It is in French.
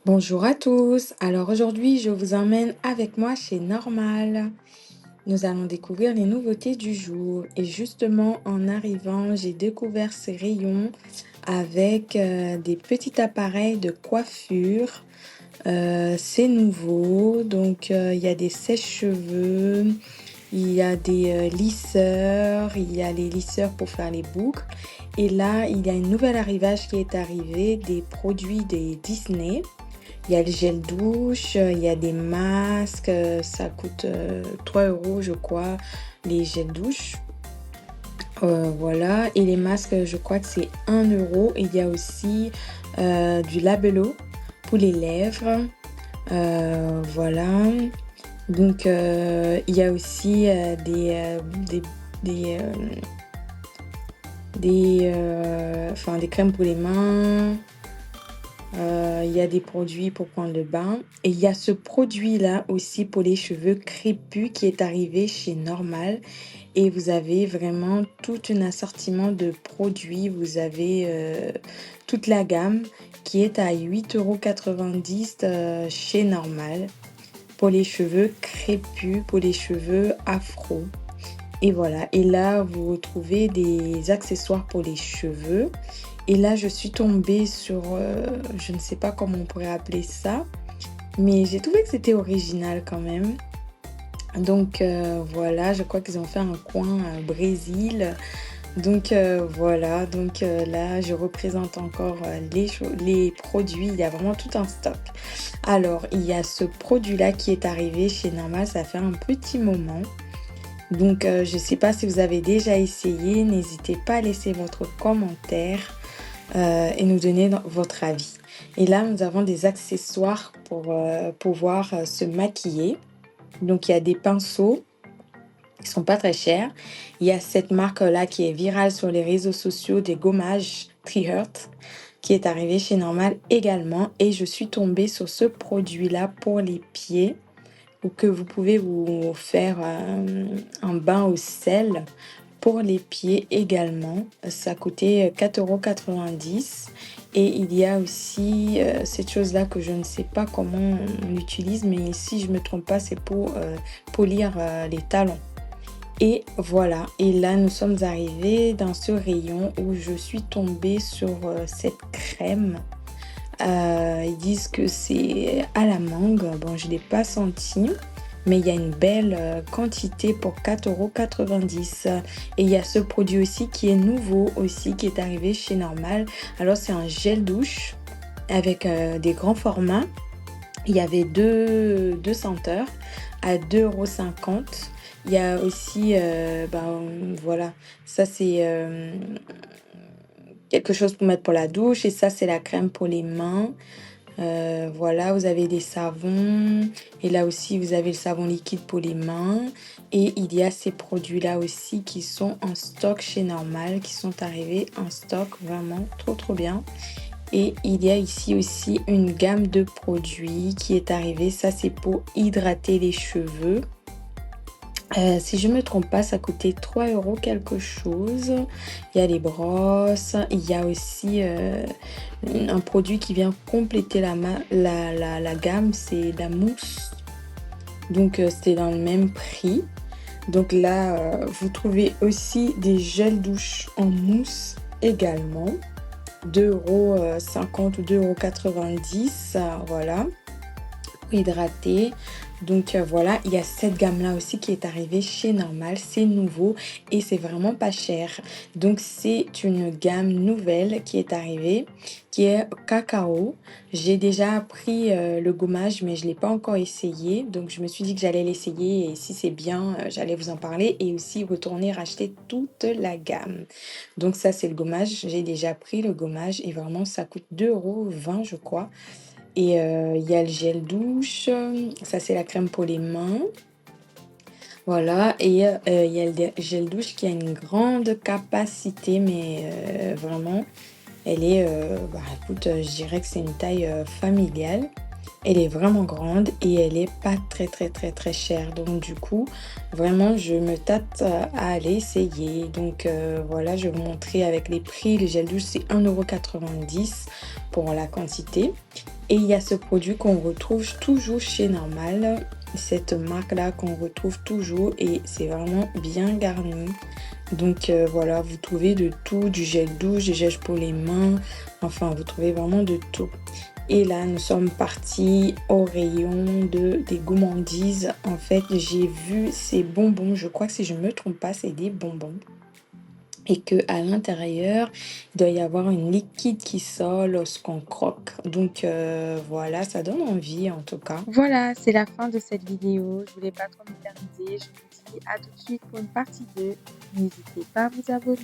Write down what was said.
Bonjour à tous. Alors aujourd'hui, je vous emmène avec moi chez Normal. Nous allons découvrir les nouveautés du jour. Et justement, en arrivant, j'ai découvert ces rayons avec des petits appareils de coiffure. C'est nouveau. Donc, il y a des sèche-cheveux, il y a des lisseurs, il y a les lisseurs pour faire les boucles. Et là, il y a une nouvelle arrivage qui est arrivé des produits des Disney. Il y a le gel douche, il y a des masques, ça coûte 3 euros, je crois, les gels douche. Voilà. Et les masques, je crois que c'est 1 euro. Il y a aussi du labello pour les lèvres. Voilà. Donc, il y a aussi des, enfin, des crèmes pour les mains. Il y a des produits pour prendre le bain. Et il y a ce produit-là aussi pour les cheveux crépus qui est arrivé chez Normal. Et vous avez vraiment tout un assortiment de produits. Vous avez toute la gamme qui est à 8,90 € chez Normal pour les cheveux crépus, pour les cheveux afro. Et voilà. Et là, vous retrouvez des accessoires pour les cheveux. Et là, je suis tombée sur, je ne sais pas comment on pourrait appeler ça, mais j'ai trouvé que c'était original quand même. Donc voilà, je crois qu'ils ont fait un coin Brésil. Donc voilà, donc là, je représente encore les produits. Il y a vraiment tout un stock. Alors, il y a ce produit-là qui est arrivé chez Normal, ça fait un petit moment. Donc, je ne sais pas si vous avez déjà essayé. N'hésitez pas à laisser votre commentaire et nous donner votre avis. Et là, nous avons des accessoires pour pouvoir se maquiller. Donc, il y a des pinceaux qui sont pas très chers. Il y a cette marque-là qui est virale sur les réseaux sociaux, des gommages Treeheart, qui est arrivé chez Normal également. Et je suis tombée sur ce produit-là pour les pieds, ou que vous pouvez vous faire un bain au sel pour les pieds également. Ça coûtait 4,90 € et il y a aussi cette chose-là que je ne sais pas comment on utilise, mais si je ne me trompe pas, c'est pour polir les talons. Et voilà, et là nous sommes arrivés dans ce rayon où je suis tombée sur cette crème. Ils disent que c'est à la mangue. Bon, je ne l'ai pas senti, mais il y a une belle quantité pour 4,90 €. Et il y a ce produit aussi qui est nouveau aussi, qui est arrivé chez Normal. Alors, c'est un gel douche avec des grands formats. Il y avait deux senteurs à 2,50 €. Il y a aussi, voilà, ça c'est quelque chose pour mettre pour la douche et ça c'est la crème pour les mains. Voilà, vous avez des savons et là aussi vous avez le savon liquide pour les mains et il y a ces produits-là aussi qui sont en stock chez Normal, qui sont arrivés en stock vraiment trop bien. Et il y a ici aussi une gamme de produits qui est arrivée, ça c'est pour hydrater les cheveux. Si je me trompe pas, ça coûtait 3 € quelque chose. Il y a les brosses, il y a aussi un produit qui vient compléter la gamme, c'est la mousse. Donc c'était dans le même prix. Donc là, vous trouvez aussi des gels douche en mousse également. 2,50 € ou 2,90 €, voilà, pour hydrater. Donc voilà, il y a cette gamme-là aussi qui est arrivée chez Normal, c'est nouveau et c'est vraiment pas cher. Donc c'est une gamme nouvelle qui est arrivée, qui est cacao. J'ai déjà pris le gommage, mais je ne l'ai pas encore essayé. Donc je me suis dit que j'allais l'essayer et si c'est bien, j'allais vous en parler et aussi retourner racheter toute la gamme. Donc ça, c'est le gommage. J'ai déjà pris le gommage et vraiment, ça coûte 2,20 € je crois. Et il y a le gel douche, ça c'est la crème pour les mains, voilà. Et il y a le gel douche qui a une grande capacité, mais vraiment, elle est, écoute, je dirais que c'est une taille familiale. Elle est vraiment grande et elle est pas très chère. Donc du coup, vraiment, je me tâte à aller essayer. Donc voilà, je vais vous montrer avec les prix. Le gel douche, c'est 1,90 € pour la quantité. Et il y a ce produit qu'on retrouve toujours chez Normal, cette marque-là qu'on retrouve toujours et c'est vraiment bien garni. Donc voilà, vous trouvez de tout, du gel douche, du gel pour les mains, enfin vous trouvez vraiment de tout. Et là, nous sommes partis au rayon des gourmandises. En fait, j'ai vu ces bonbons, je crois que si je ne me trompe pas, c'est des bonbons. Et que à l'intérieur, il doit y avoir une liquide qui sort lorsqu'on croque. Donc voilà, ça donne envie en tout cas. Voilà, c'est la fin de cette vidéo. Je voulais pas trop m'éterniser. Je vous dis à tout de suite pour une partie 2. N'hésitez pas à vous abonner.